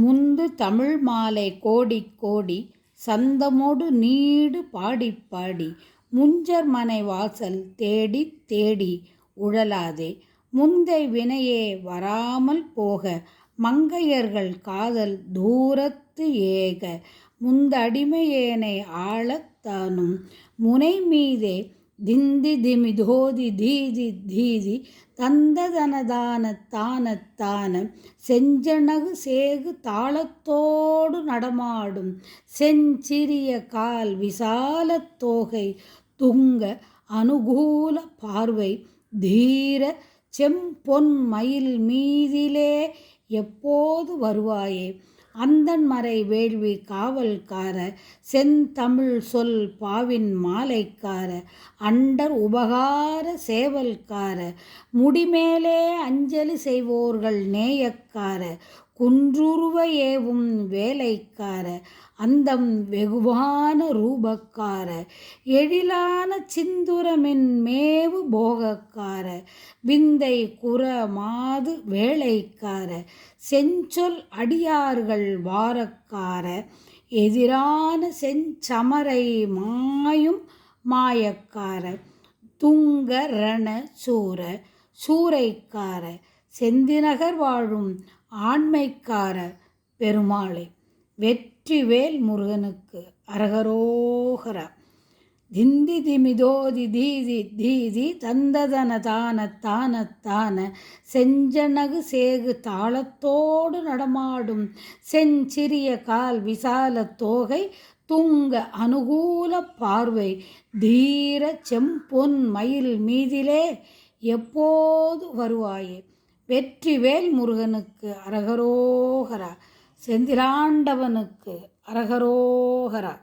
முந்து தமிழ் மாலை கோடி கோடி சந்தமொடு நீடு பாடிப் பாடி முஞ்சர் மனை வாசல் தேடித் தேடி உழலாதே முந்தை வினையே வராமல் போக மங்கையர்கள் காதல் தூரத்து ஏக முந்தடிமையேனை ஆளத்தானும் முனைமீதே திந்தி திமிதோதி தீதி தீதி தந்ததனதான தானத்தான செஞ்சனகு சேகு தாளத்தோடு நடமாடும் செஞ்சிறிய கால் விசாலத் தோகை துங்க அனுகூல பார்வை தீர செம்பொன் மயில் மீதிலே எப்போது வருவாயே அந்தன்மறை வேள்வி காவல்கார செந்தமிழ் சொல் பாவின் மாலைக்கார அண்டர் உபகார சேவல்கார முடிமேலே அஞ்சலி செய்வோர்கள் நேயக்கார குன்றுருவ ஏவும் வேலைக்கார அந்தம் வெகுவான ரூபக்கார எழிலான சிந்துரமின் மேவு போகக்கார விந்தை குற மாது வேலைக்கார செஞ்சொல் அடியார்கள் வாரக்கார எதிரான செஞ்சமரை மாயும் மாயக்கார துங்க ரண சூர சூரைக்கார செந்திநகர் வாழும் ஆண்மைக்கார பெருமாளே வெற்றிவேல் முருகனுக்கு அரகரோகரா. திந்தி திமிதோதி தீதி தீதி தந்ததன தான தானத்தான செஞ்சனகு சேகு தாளத்தோடு நடமாடும் செஞ்சிறிய கால் விசால தோகை துங்க அனுகூல பார்வை தீர செம்பொன் மயில் மீதிலே எப்போது வருவாயே வெற்றிவேல் முருகனுக்கு அரகரோகரா. செந்திலாண்டவனுக்கு அரகரோகரா.